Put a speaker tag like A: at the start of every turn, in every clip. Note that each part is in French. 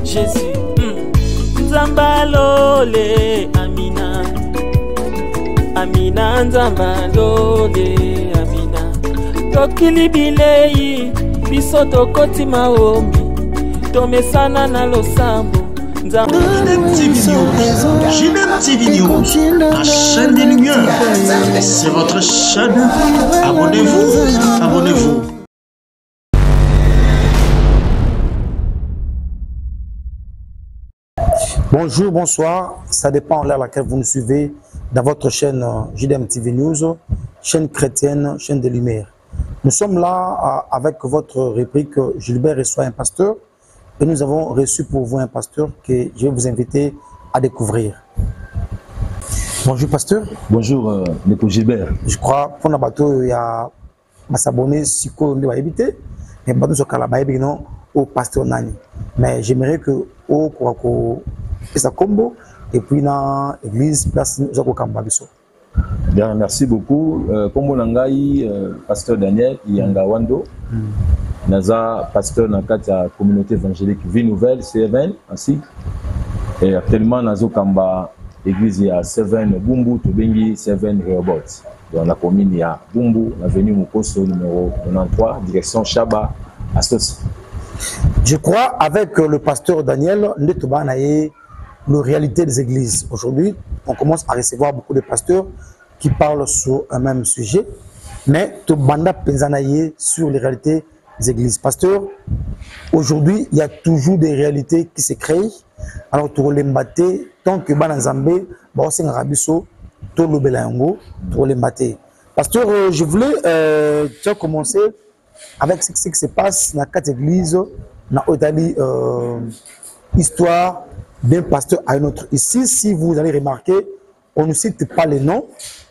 A: Jésus, Nzambalole, Amina. Amina, Nzambalole, Amina. Tokili bilei, biso tokoti maombi. Tomesana na losambo.
B: JDM TV News, la chaîne des lumières. C'est votre chaîne. Abonnez-vous, abonnez-vous.
C: Bonjour, bonsoir. Ça dépend de l'heure à laquelle vous nous suivez dans votre chaîne JDM TV News, chaîne chrétienne, chaîne des lumières. Nous sommes là avec votre rubrique Gilbert reçoit un pasteur. Et nous avons reçu pour vous un pasteur que je vais vous inviter à découvrir. Bonjour pasteur.
D: Bonjour Neko Gilbert.
C: Je crois qu'on a bateau il y a s'abonner sur quoi on doit éviter. Mais bateau sur Kalabaïbi non au pasteur Nani. Mais j'aimerais que au quoi ça combo et puis dans l'église place Zoko Kambabiso.
D: Bien, merci beaucoup. Comme Nangai, pasteur Daniel Yangawando. Naza, pasteur dans la communauté évangélique Vie Nouvelle, CVN, ainsi. Et actuellement, Nazo Kamba, église à Seven Bumbu, Tobengi, Seven Rehoboth. Dans la commune, il y a Bumbu, l'avenue Mukoso, numéro 93, direction Chaba, Astos.
C: Je crois, avec le pasteur Daniel, nous avons la réalité des églises. Aujourd'hui, on commence à recevoir beaucoup de pasteurs qui parlent sur un même sujet, mais tout banda pensanaye sur les réalités des églises. Pasteur, aujourd'hui, il y a toujours des réalités qui se créent. Alors, tu les mbaté, tant que Banazambé, Baoseng Rabiso, tout le Belayango, tu les mbaté. Pasteur, je voulais commencer avec ce qui se passe dans 4 églises, dans l'Italie, histoire d'un pasteur à un autre. Ici, si vous allez remarquer, on ne cite pas les noms,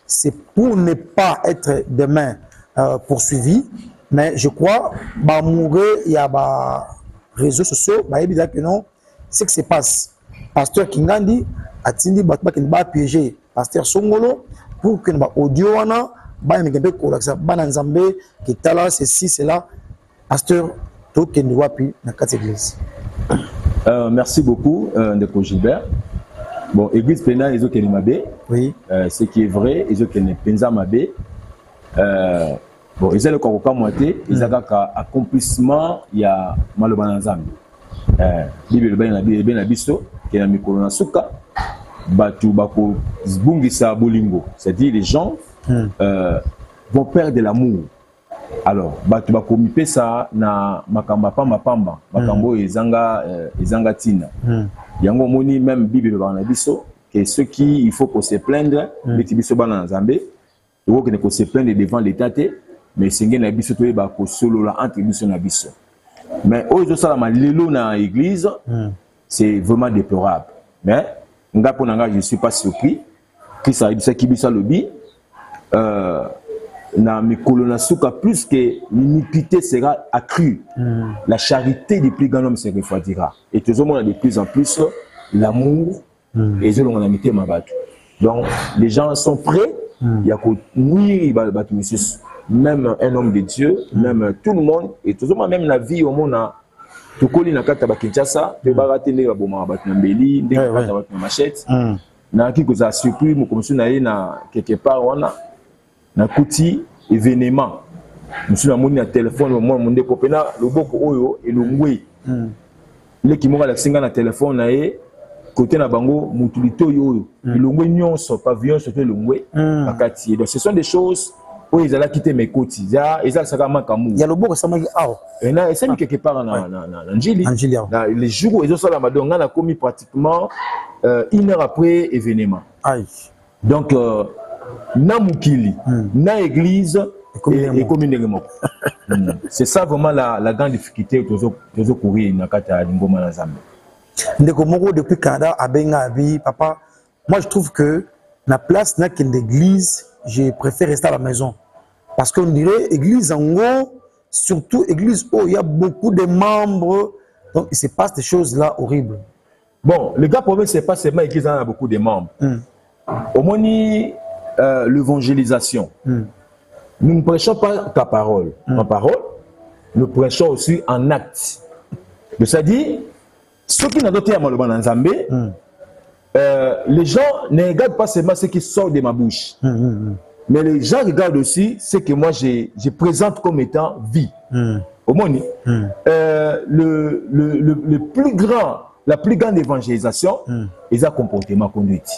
C: c'est pour ne pas être demain poursuivi. Mais je crois, il y a des réseaux sociaux, il y a que non, c'est ce qui se passe. Pasteur Kingandi a dit qu'il va piéger Pasteur Songolo pour que audio qui là, ceci, cela. Pasteur, tout qui ne voit plus dans 4 églises.
D: Merci beaucoup, Ndeko Gilbert. Bon, église Pena, ils ont qu'elle mabé.
C: Oui.
D: Ce qui est vrai, ils ont qu'elle penza mabé. Bon, ils ont le corps comme moitié, ils ont accomplissement, il y a Malobanazam. Bible ben la bisto, qui est la Mikolona Suka, Batu Bako Zbungisa Bolingo. C'est-à-dire les gens vont perdre l'amour. Alors, Batu Bako Mipesa na Makamba Pamba Pamba, Makambo et Zanga Tina. Yango Moni, même Bible ben la bisto, que ceux qui, il faut qu'on se plaindre, les Tibiso Banazambé, il faut qu'on se plaindre devant l'État. Mais c'est un abisso qui est solo là entre églises et abisso. Mais aujourd'hui ça la lelo dans l'église, c'est vraiment déplorable. Mais je ne suis pas surpris. Christ a dit ça qui bisa lobby. Na mikolona suka plus que l'iniquité sera accrue. La charité du plus grand homme se refroidira. Et tout le monde a de plus en plus l'amour et les gens ont amité ma batte. Donc les gens sont prêts. Il y a que oui, même un homme de Dieu, même tout le monde, et tout le monde, même la vie au monde, tout le monde a dit Kinshasa, tu vas rater les Mbeli, tu vas rater machette. Na qui vous a surpris, comme si na quelque part on a na kuti événement. Monsieur na moni na téléphone, moi mon décopena, le boko oyo et le ngwe. Le qui m'aura la singa na téléphone na e côté na bango mutulito yo le ngwe nyonso pavillon sur le ngwe akati. Donc ce sont des choses. Oui, ils allaient quitter mes côtés. Ils allaient
C: il y a le beau ça m'a dit ah.
D: Et là, c'est quelque part en Angélie. Les jours où ils ont ça la madone, on a commis pratiquement 1 heure après événement.
C: Aïe.
D: Donc na mukili, na église et communément. C'est ça vraiment la grande difficulté que vous courir dans kata ngoma na Zambie.
C: Ndeko moko depuis Canada à Bengabi, papa, moi je trouve que la place n'a qu'une église, je préfère rester à la maison. Parce qu'on dirait église en haut, surtout église où il y a beaucoup de membres, donc il se passe des choses là horribles.
D: Bon, le gars problème c'est pas seulement l'église a beaucoup de membres. Au moins l'évangélisation. Nous ne prêchons pas ta parole, ma parole, nous prêchons aussi en acte. C'est-à-dire ceux qui n'ont pas été à Maloban Nzambe, les gens ne regardent pas seulement ce qui sort de ma bouche. Mais les gens regardent aussi ce que moi je présente comme étant vie. Au moins, le plus grand, la plus grande évangélisation, ils ont comportement conduite.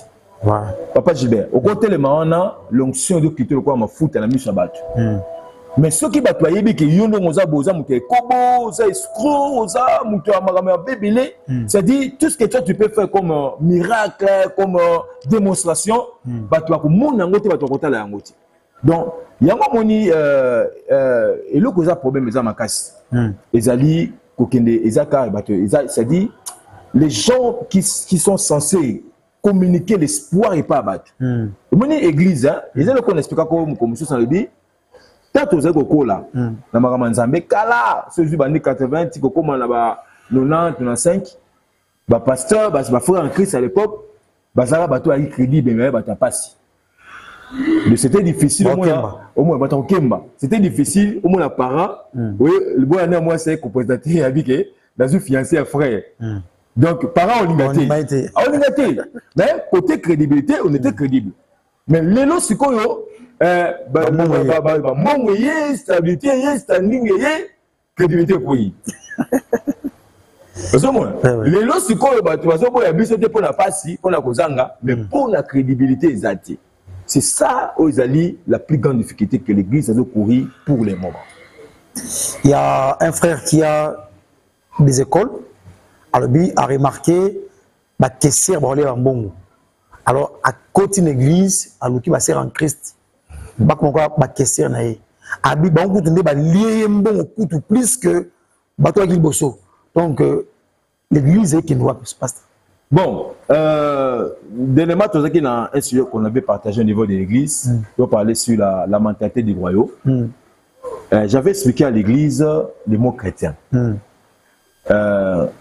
D: Papa Gilbert, au côté de Mahana, l'onction de quitter le quoi m'a foutu à la mise à battre. Mais ceux qui battent les que yondo moza boza mouté kobo, za escroc, za mouté amarama bébélé, c'est-à-dire tout ce que toi tu peux faire comme miracle, comme démonstration, battu à moun nangote battu à côté la yangote. Donc yango moni et le cause problème les amakas. Ezali kokende ezaka battu, c'est-à-dire les gens qui sont censés communiquer l'espoir et pas abattre. Moni église hein, ils ont le qu'on explique comme monsieur sans le dit. Tant aux écoles là, na Maramanzambe, kala, ce jour bandi 80, tiko comme on a 90, 95, bah pasteur, bah frère en Christ à l'époque, bah ça va bateau à crédit, mais bah t'as pas si. C'était difficile au moins bateau Kemba. C'était difficile au moins la parent. Oui, le bon année moi c'est qu'on présentait avec dans une fiancée à frère. Donc parents ont limité. On limité. Mais côté crédibilité, on était crédible. Mais les lots c'est quoi stabilité, standing, crédibilité pour y. Les lots, c'est quoi tu vas pour la bisouté pour la passi, pour la kozanga, mais pour la crédibilité exacte. C'est ça, Ozali, la plus grande difficulté que l'église a courir pour les moments.
C: Il y a un frère qui a des écoles, alors lui a remarqué que c'est un bon. Alors, à côté de l'église, alors qui va servir en Christ. Question abi ba on ba lié bon coup plus que bateau à Bosso. Donc l'église est qui doit se passer.
D: Bon, dernièrement tout ça qui a un sujet qu'on avait partagé au niveau de l'église, on va parler sur la mentalité du royaume. J'avais expliqué à l'église les mots chrétiens.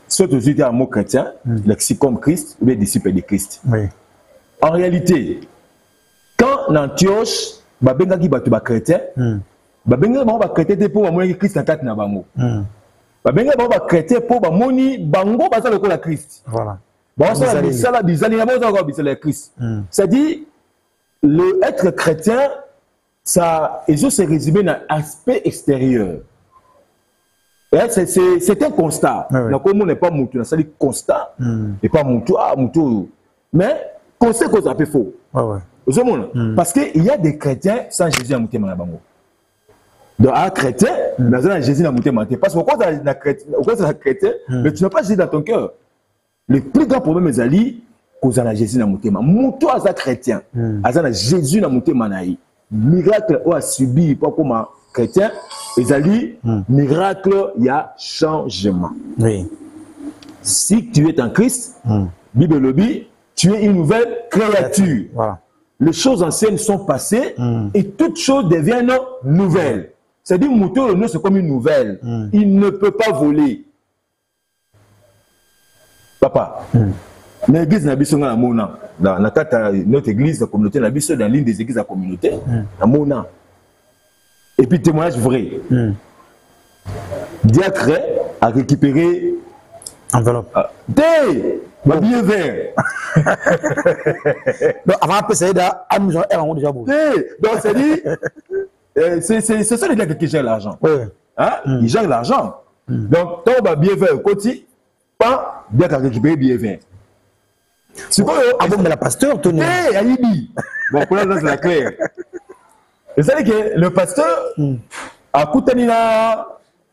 D: Surtout je dis un mot chrétien, lexicon Christ ou les disciples de Christ. En réalité, quand l'Antioche babenga ki batu ba chrétien babenga ba chrétien pour moni Christ na na bango babenga ba chrétien pour ba moni bango ba le la Christ voilà ba ça la bizali na ba bizali Christ c'est-à-dire le être chrétien ça et je se résumer dans aspect extérieur c'est un constat na comme on n'est pas mutu na sali constat et pas mutu mais conseil qu'on a fait faux parce qu'il y a des chrétiens sans Jésus à Mouté Manabango. Donc, un chrétien, dans un Jésus à Mouté Manabango. Parce que pourquoi tu es chrétien, mais tu n'as pas Jésus dans ton cœur. Le plus grand problème est Ali, cause à Jésus à Mouté Manabango. Mouto à chrétien, à Jésus à Mouté Manabango. Miracle a subi, pas comme un chrétien, et Ali, miracle, il y a changement. Oui. Si tu es en Christ, Bible lobby, tu es une nouvelle créature. Voilà. Les choses anciennes sont passées et toutes choses deviennent nouvelles. C'est-à-dire que Mouto, c'est comme une nouvelle. Il ne peut pas voler. Papa, l'église n'a pas notre église, la communauté, n'a pas dans l'une des églises de la communauté, et puis témoignage vrai. Diacre a récupéré enveloppe. Ma billet vert.
C: Donc, avant de passer à Amazon, déjà beau.
D: Donc, c'est ça les gars qui gèrent l'argent. Ils gèrent l'argent. Donc, quand on va billet vert, côté, pas bien qu'à récupérer billet vert. C'est quoi?
C: Avant de la pasteur, Tony.
D: Alibi. Bon, pour l'instant, c'est la claire. C'est-à-dire que le pasteur a coûté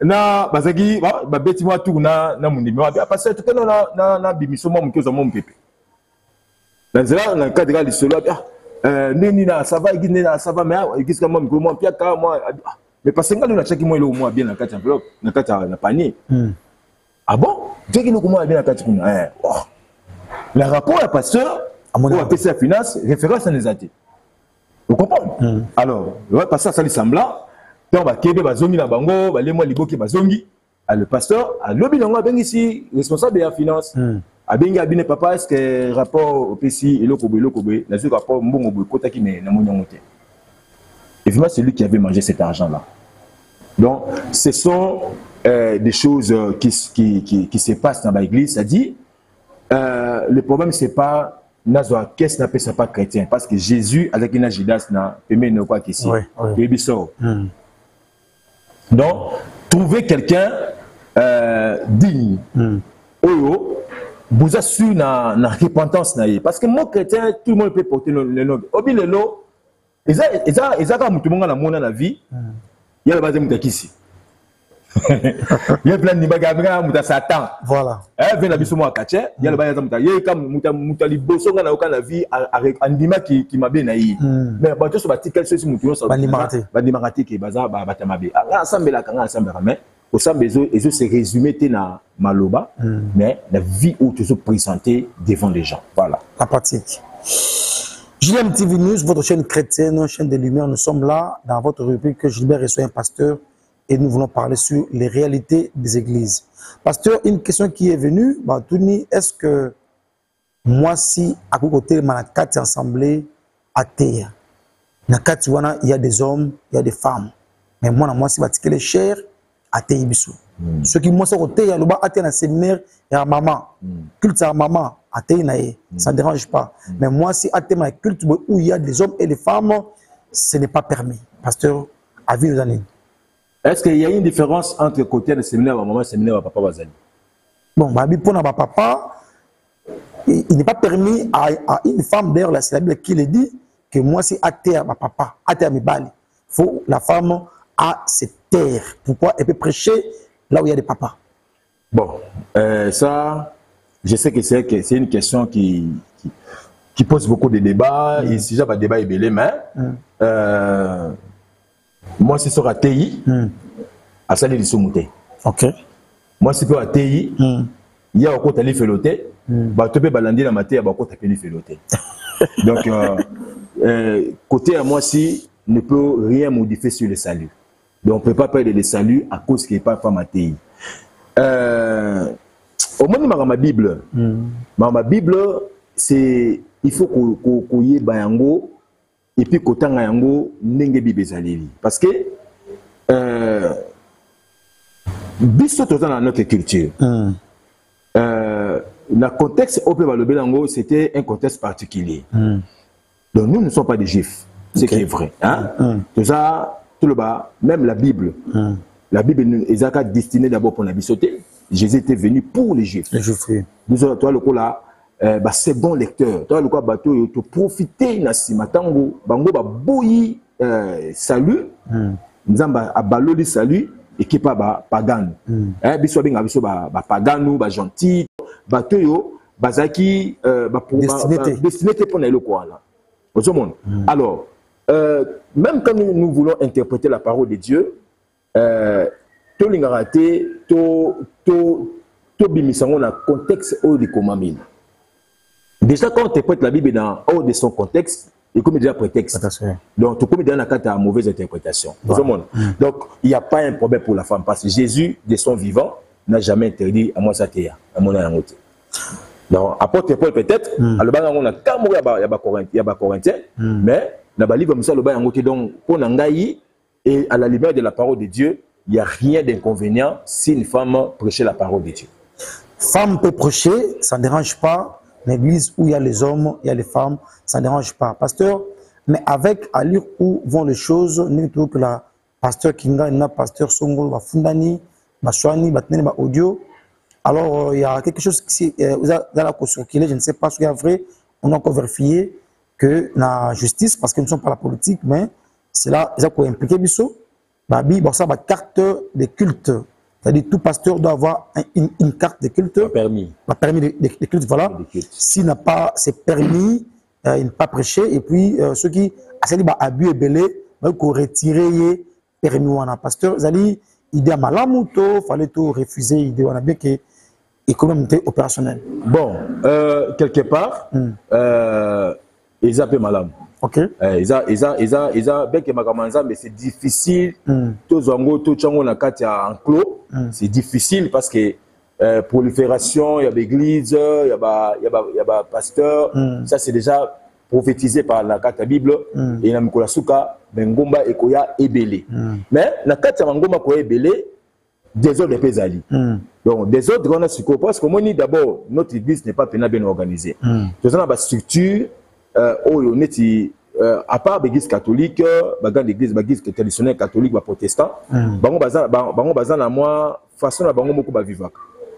D: na bazaki ba beti moi tout na mundi mais ba passer tout na bimiso mo mkezo mo mpepe dans là na cadre de cela neni na ça va igine na ça va mais igis kama mko mo pia ka moi mais parce que ngalo na chaki mo ile mo bien na kati enveloppe na kati na panier ah bon tu qui nous comment bien na kati kuna le rapport à pasteur pour la PC finance référence à les athées vous comprenez alors le pasteur ça lui semblant. Donc, bazongi na bango, balemo liboki bazongi. Le pasteur, a lobby nango abengi ici responsable de la finance. Abengi abine papa est-ce que rapport au PCI et le kobe, la rapport mbongo boy kota ki na monyangote. Évidemment, c'est lui qui avait mangé cet argent là. Donc, ce sont des choses qui se passent dans l'église, ça dit, le problème c'est pas qu'est-ce qu'on appelle ça pas chrétien, parce que Jésus avec une Judas n'a aimé quoi qu'ici. Donc, trouver quelqu'un digne, vous assure la repentance, parce que moi chrétien, tout le monde peut porter le nom. Obi le lot, ils ont comme tout le monde dans la vie, il y a la base de ici. Il y a plein de bagages muta Satan.
C: Voilà.
D: Vient la biso moi kache, il y a le bagages muta. Il y a comme muta liboso na aucun la vie andima qui m'a bien naï. Mais bato so bati quelque chose mutu so bandimaraté qui baza batamabe. Ensemble la kanga ensemble mais au sambe ezo se résumer na maloba mais la vie où tu se présenter devant les gens. Voilà.
C: La pratique. JM TV News, votre chaîne chrétienne, chaîne de lumière, nous sommes là dans votre rubrique Gilbert reçoit un pasteur. Et nous voulons parler sur les réalités des églises. Pasteur, une question qui est venue, est-ce que moi, si à côté de ma carte assemblée à terre, dans la carte il y a des hommes, il y a des femmes, mais moi, si je les chers à terre, ceux qui moi, c'est côté, il y a le bas à terre dans le séminaire, il y a maman, culte à maman, à terre, ça ne dérange pas. Mais moi, si à terre, culte où il y a des hommes et des femmes, ce n'est pas permis. Pasteur, à vie de l'année.
D: Est-ce qu'il y a une différence entre le côté de séminaire à maman et séminaire à papa Bazali?
C: Bon, pour notre papa, il n'est pas permis à une femme, d'ailleurs, c'est la Bible qui le dit, que moi, si à terre, ma papa, à terre, mes balles, il faut la femme à se taire. Pourquoi elle peut prêcher là où il y a des papas?
D: Bon, ça, je sais que c'est une question qui pose beaucoup de débats. Et si j'ai pas de débat, il est mais. Moi, c'est sur ATI, à salir du soumouté.
C: Ok.
D: Moi, c'est sur ATI, il y a encore tali feloté, bah tu peux balander la matière, bah tu peux feloté. Donc, côté à moi, si ne peut rien modifier sur le salut. Donc, on ne peut pas perdre le salut à cause qu'il n'y a pas femme ATI. Au moins, dans ma Bible, c'est il faut qu'on y ait bayango. Et puis, quand on a un parce que biso dans notre culture, le contexte au Belango, c'était un contexte particulier. Donc, nous ne sommes pas des juifs, ce qui est vrai. Tout ça, tout le bas, même la Bible est destinée d'abord pour la bisoté. Jésus était venu pour les juifs. Les juifs, oui. Toi, le coup là. C'est bon lecteur. Toi, le quoi bateau, tu profiter na simatango, bango ba boyi salut, nzamba abaloli salut et qui pas ba pagan. Biso benga biso ba pagano, ba gentil, bateau yo bazaki ba destiné pour na le quoi là. Au monde. Alors, même quand nous voulons interpréter la parole de Dieu, to lingaraté, to bimisango na contexte au de komamine. Déjà, quand on interprète la Bible dans hors de son contexte, il comme déjà prétexte. Donc, tu peux dans la mauvaise interprétation. Voilà. Donc, il n'y a pas un problème pour la femme parce que Jésus, de son vivant, n'a jamais interdit à moi ça à mon angoté. Donc, apôtre Paul peut-être, à le bas on a quand il y a Corinthien, mais dans le livre le bas angoté donc pour Nangaï et à la lumière de la parole de Dieu, il n'y a rien d'inconvénient si une femme prêchait la parole de Dieu.
C: Femme peut prêcher, ça ne dérange pas. L'église où il y a les hommes, il y a les femmes, ça ne dérange pas. Pasteur, mais avec allure où vont les choses, nous trouvons que la pasteur Kinga, il y a pasteur Songo, va Fundani, va Chouani, va Tenene, va Audio. Alors, il y a quelque chose qui dans la circulé, je ne sais pas ce qu'il y a vrai, on a encore vérifié que la justice, parce que nous ne sommes pas la politique, mais c'est là, ils ont impliqué Bissot, bon, ça va carte de culte. C'est-à-dire tout pasteur doit avoir une carte de culte.
D: Un permis.
C: Un permis de culte, voilà. S'il n'a pas ses permis, il ne peut pas prêcher. Et puis, ceux qui ont abus et belé, il faut retirer permis ou un pasteur. C'est-à-dire, il dit à Malamuto, il fallait tout refuser. Il dit à bien qu'il est quand même opérationnel.
D: Bon, quelque part, ils appellent Malam.
C: Ok.
D: Ils ont bien que Magamanza, mais c'est difficile. Tous en clos. C'est difficile parce que prolifération, il y a l'église, il y a pasteur. Ça, c'est déjà prophétisé par la carte Bible. Et il y a Mikola Souka, Bengomba et Koya Ebele. Mais la carte Mangomba Koya Ebele, désordre peut aller. Donc, désordre, on a ce qu'on parce que d'abord, notre église n'est pas bien organisée. Nous avons une structure, à part l'église catholique, l'église traditionnelle catholique, protestant, façon à beaucoup vivre.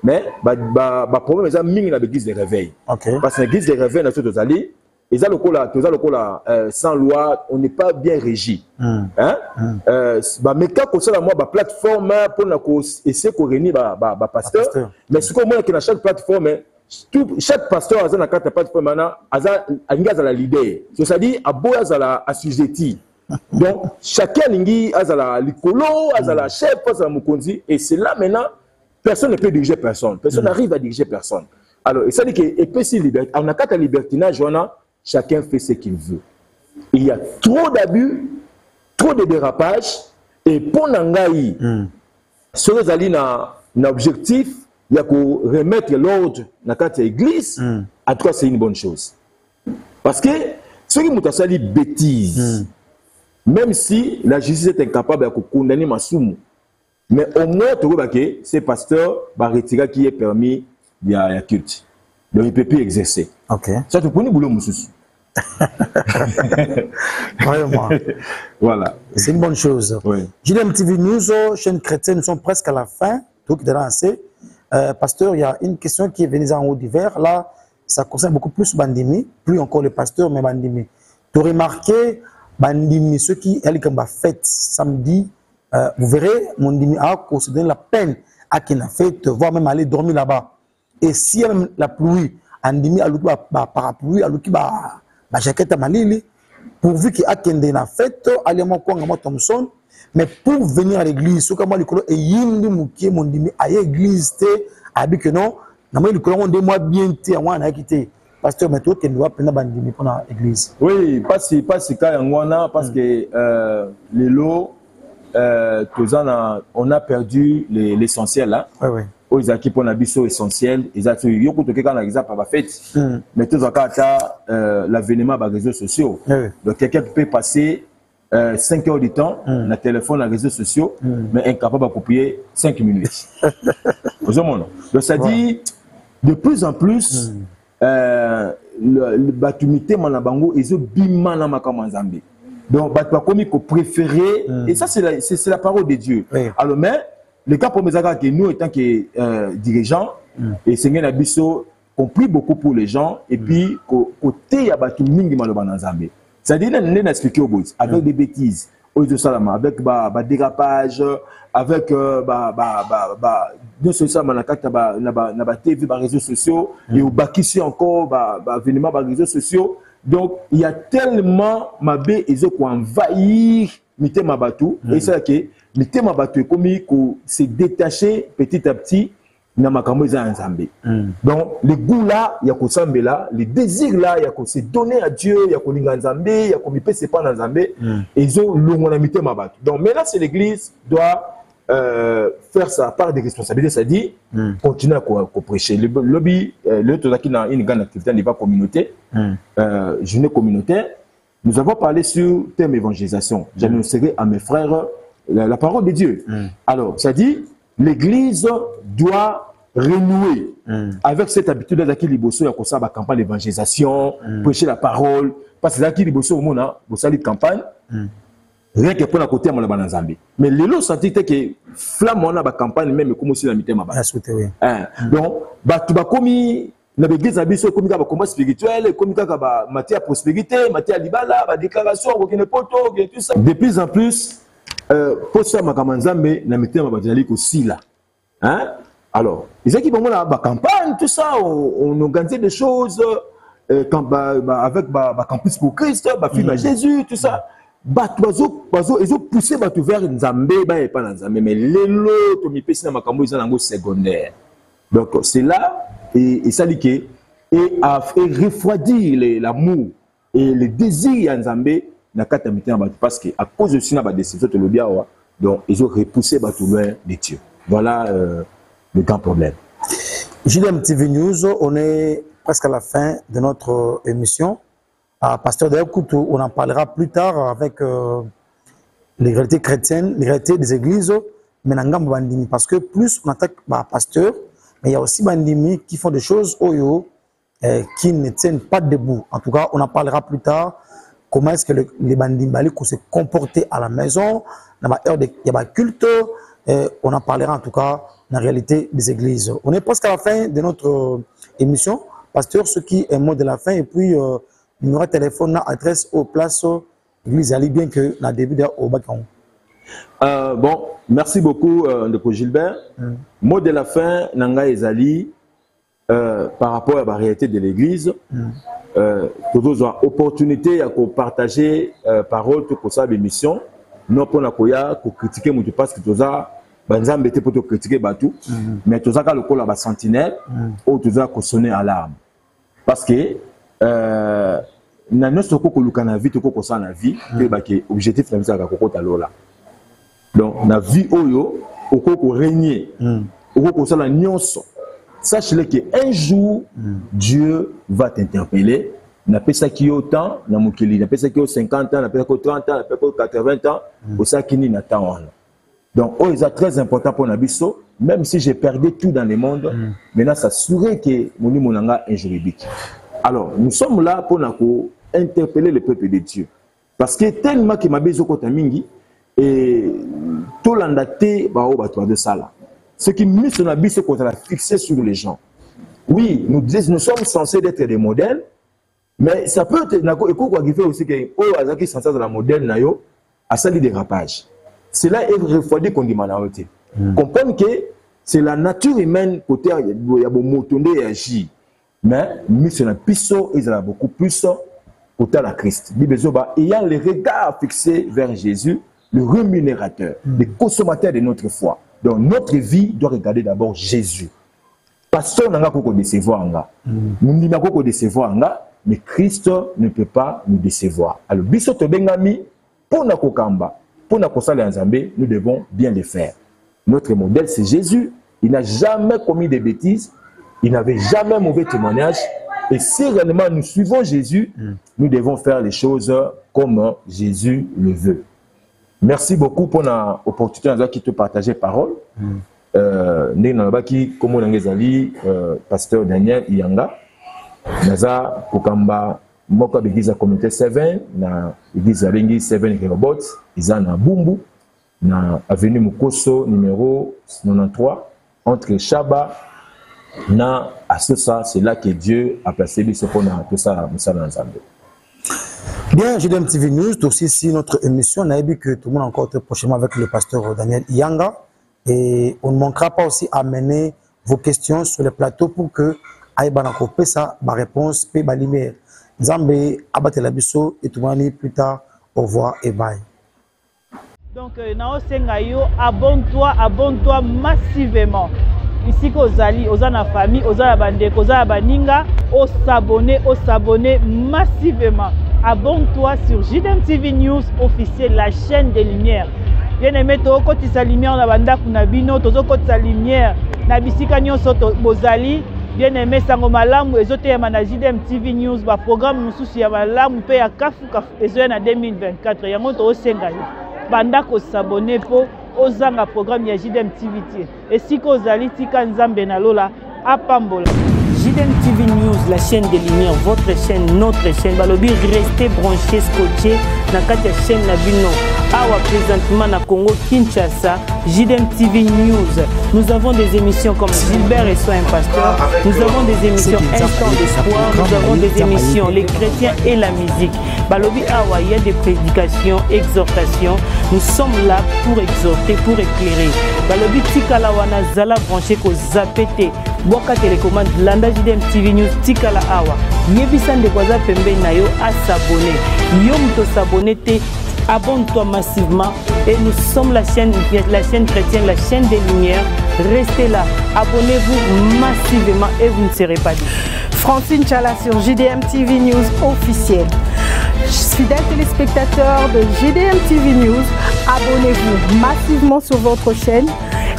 D: Mais le problème est que l'église de réveil. Parce que l'église de réveil, nous allons et ça, sans loi, on n'est pas bien régi. Mais quand on a une plateforme pour essayer de réunir les pasteurs, mais ce qu'on a dans chaque plateforme, chaque pasteur a une plateforme, a la leader. C'est-à-dire, il a assujetti. Donc, chacun a l'écolo, a la chef, a la moukonzi, et c'est là maintenant, personne ne peut diriger personne. Personne n'arrive à diriger personne. Alors, ça dit que, on a quatre libertinages, chacun fait ce qu'il veut. Il y a trop d'abus, trop de dérapages, et pour Nangaï, si vous avez un objectif, il y a qu'à remettre l'ordre dans l'église, en tout cas, c'est une bonne chose. Parce que ceux qui ont fait des bêtises, même si la justice est incapable de condamner Massoumou, mais au moins, tu vois que ces pasteurs vont retirer qui est permis de la culte. Donc, il ne peut plus exercer. Ça, tu connais le boulot, monsieur.
C: Vraiment.
D: Voilà.
C: C'est une bonne chose.
D: Oui.
C: JDM TV News, chaîne chrétienne, nous sommes presque à la fin. Donc, de lancer. Pasteur, il y a une question qui est venue en haut d'hiver. Là, ça concerne beaucoup plus Bandimi, plus encore le pasteur, mais Bandimi. Tu as remarqué, Bandimi, ceux qui allaient comme fête samedi, vous verrez, mon Dimi a se donne la peine à qui n'a fait, voire même aller dormir là-bas. Et si il y a même la pluie, Andimi a l'outil parapluie, a l'outil jaquette à Malili, pourvu qu'il y a une fête, Aliamon Kwangama Thompson, mais pour venir à l'église, ce que moi, le colon est yindi mouké, mon Dimi, à l'église, a dit que non, le colon, on dit moi bien, on a quitté. Pasteur, mais toi, tu dois prendre Bandimi pour l'église.
D: Oui, pas si cas en parce que les lots, on a perdu l'essentiel là.
C: Oui, oui.
D: Aux équipes on a biso essentiel, ils ont eu beaucoup de cas dans l'exemple par fête. Mais tout ça l'avènement des réseaux sociaux. Donc quelqu'un peut passer 5 heures du temps dans le téléphone, dans les réseaux sociaux, mais incapable de copier 5 minutes. Donc ça dit de plus en plus le batumité manabango ils ont bima na makamanzambe. Donc batumako ko préféré et ça c'est la parole de Dieu. Alors mais le cas pour mes amis que nous, étant que dirigeants, et Seigneur Nabiso, on prie beaucoup pour les gens, et puis, côté, il y a des mingi malobanazambe. C'est-à-dire, on a expliqué au bout, avec des bêtises, avec des dérapages, avec des réseaux sociaux, et au bakissi encore, événements par réseaux sociaux. Donc, il y a tellement mabé, ils ont envahir, mité mabatou, et c'est là que, le thème est comme se détacher petit à petit dans ma Nzambe. Donc, le goût là, il y a qu'on s'en là, le désir là, il y a qu'on se donner à Dieu, il y a qu'on y a Nzambe, il y a qu'on y peut se prendre Nzambe, et ils ont l'humanité mabatu. Donc, maintenant, c'est l'église doit faire sa part de responsabilité, c'est-à-dire continuer à prêcher. Le lobby, l'autre qui a une grande activité au niveau communauté, journée communautaire, nous avons parlé sur le thème évangélisation. J'annoncerai à mes frères la parole de Dieu. Alors, ça dit, l'église doit renouer avec cette habitude de laquelle il y a une campagne d'évangélisation, prêcher la parole, parce que là, il y a une campagne, rien que pour la côté de la Zambie. Mais les lots sentent que flamme on a la campagne même comme si la mité ma base. Donc, tu vas commis dans l'église abisso comme un combat spirituel, comme un matière prospérité, matière libala, la déclaration, aucune poto, tout ça. De plus en plus, pour ça, Makamanzambe, na mité ma base aussi là. Alors, les équipes ont la campagne, tout ça, on organise des choses avec campus pour Christ, film à Jésus, tout ça. Ils ont poussé vers Nzambe, et pas Nzambe, mais les lots, ils ont mis dans secondaire. Donc, c'est là, et ça dit que, et refroidir l'amour et le désir à Nzambe, parce qu'à cause de ça, donc ils ont repoussé loin de Dieu. Voilà le grand problème.
C: JDM TV News, on est presque à la fin de notre émission. Pasteur Dayakutu, on en parlera plus tard avec les réalités chrétiennes, les réalités des églises. mais nangam bandimi parce que plus on attaque bah, pasteur, mais il y a aussi bandimi qui font des choses qui ne tiennent pas debout. En tout cas, on en parlera plus tard. Comment est-ce que les bandimali se comporter à la maison, dans la heure de culte, on en parlera en tout cas dans la réalité des églises. On est presque à la fin de notre émission. Pasteur, ce qui est mot de la fin, et puis numéro de téléphone, adresse aux places l'église Ali, bien que dans le début au Bacon.
D: Bon, merci beaucoup, Ndeko Gilbert. Mot de la fin, Nanga Ezali, par rapport à la réalité de l'église, nous avons opportunité à partager parole pour sa émission. Non pour critiquer mon parce que nous avons été pour critiquer Batou, mais nous avons le col à la sentinelle ou nous avons sonné alarme. Parce que na notre ko lukana vie to ko sa na vie que ba ke objectif na bisa ka ko talola. Donc na vie oyo o ko régner o ko sa la nyonso. Sache-le qu'un jour, Dieu va t'interpeller. N'a pas ça qui est autant, n'a pas ça qui est 50 ans, n'a pas ça qui est 30 ans, n'a pas ça qui est 80 ans, ou ça qui n'est pas tant. Donc, c'est très important pour Nabiso, même si j'ai perdu tout dans le monde, maintenant, ça serait que mon anga est juridique. Alors, nous sommes là pour interpeller le peuple de Dieu. Parce que tellement que ma besoin de mingi, et tout l'andaté, bah, de ça là. Ce qui met son habit, c'est qu'on a fixé sur les gens. Oui, nous sommes censés être des modèles, mais ça peut être aussi que qui sont censés être modèle à ça des dérapages. Cela est refroidi qu'on dit manauté. Comprendre que c'est la nature humaine côté il y a beaucoup de et agir, mais mission à piso ils ont beaucoup plus côté la Christ. Ayant les regards fixés vers Jésus, le rémunérateur, le consommateur de notre foi. Donc notre vie doit regarder d'abord Jésus. Pasteur n'a pas décevoir, nous n'avons pas décevoir, mais Christ ne peut pas nous décevoir. Alors, bisoto bengami pour na kokamba, pour na kosala nzambe, nous devons bien le faire. Notre modèle c'est Jésus. Il n'a jamais commis de bêtises, il n'avait jamais mauvais témoignage. Et si réellement nous suivons Jésus, nous devons faire les choses comme Jésus le veut. Merci beaucoup pour l'opportunité de partager parole. Comme pasteur Daniel Iyanga, naza kokamba moko begiza communauté 7 na begiza bengi 7 robots iza na Bumbu na avenue Mukoso numéro 93 entre Chaba na Asosa. C'est là que Dieu a placé biso pona tout ça musala nzambe.
C: Bien, JDM TV News, aussi ici notre émission. On a vu que tout le monde encore très prochainement avec le pasteur Daniel Iyanga. Et on ne manquera pas aussi à amener vos questions sur le plateau pour que Aïbana Kopé ça, ma réponse, paie ma lumière. Nzambe, abatte la biso et tout le monde plus tard. Au revoir et bye.
E: Donc, Nao Sengayo, abonne-toi massivement. Ici, Ozali, Ozana famille, Ozana Bandeko, Ozana Baninga, s'abonner massivement. Abonne-toi sur JDM TV News officiel, la chaîne des Lumières. Bien aimé, to koti sa lumière na banda kuna bino, tozo koti sa lumière na bisika nyonso bozali. Bien aimé, sango malamu ezote ya na JDM TV News ba programme mususu ya malamu pe ya kafu ezoya na 2024. Yango to osenga yo. Banda ko s'abonner po ozanga programme ya JDM TV. Et si ko ozali tika nzambe na lola apambola. JDM TV News, la chaîne des Lumières, votre chaîne, notre chaîne. Balobi, restez branchés, scotchés dans la chaîne Nabino. Awa présentement na Congo Kinshasa, JDM TV News. Nous avons des émissions comme Gilbert et Soin Pasteur. Nous avons des émissions Instant d'Espoir. Nous avons des émissions Les Chrétiens et la musique. Balobi Awa, il y a des prédications, exhortations. Nous sommes là pour exhorter, pour éclairer. Balobi Tikala Wana Zala branché ko zapete. Boka télécommande Landa JDM TV News Tikala Awa. Yebisan de Kwaza Pembe Nayo à s'abonner. Yom to s'abonner te. Abonne-toi massivement et nous sommes la chaîne chrétienne, la chaîne des Lumières. Restez là, abonnez-vous massivement et vous ne serez pas déçus.
F: Francine Chala sur JDM TV News officiel. Fidèles téléspectateurs de JDM TV News, abonnez-vous massivement sur votre chaîne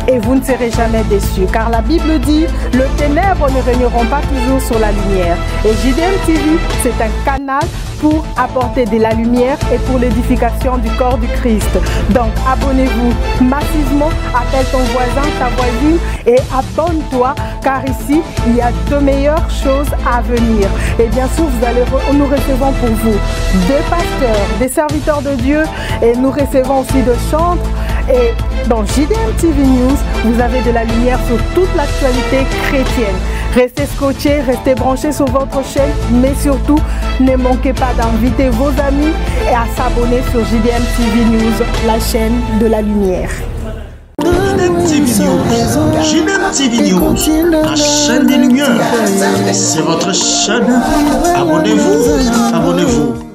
F: et vous ne serez jamais déçus. Car la Bible dit, le ténèbre ténèbres ne régneront pas toujours sur la lumière. Et JDM TV, c'est un canal pour apporter de la lumière et pour l'édification du corps du Christ. Donc abonnez-vous massivement, appelle ton voisin, ta voisine et abonne-toi car ici il y a de meilleures choses à venir. Et bien sûr nous recevons pour vous des pasteurs, des serviteurs de Dieu et nous recevons aussi de chantres. Et dans JDM TV News, vous avez de la lumière sur toute l'actualité chrétienne. Restez scotchés, restez branchés sur votre chaîne, mais surtout, ne manquez pas d'inviter vos amis et à s'abonner sur JDM TV News, la chaîne de la lumière.
B: JDM TV News, la chaîne des lumières. C'est votre chaîne. Abonnez-vous, abonnez-vous.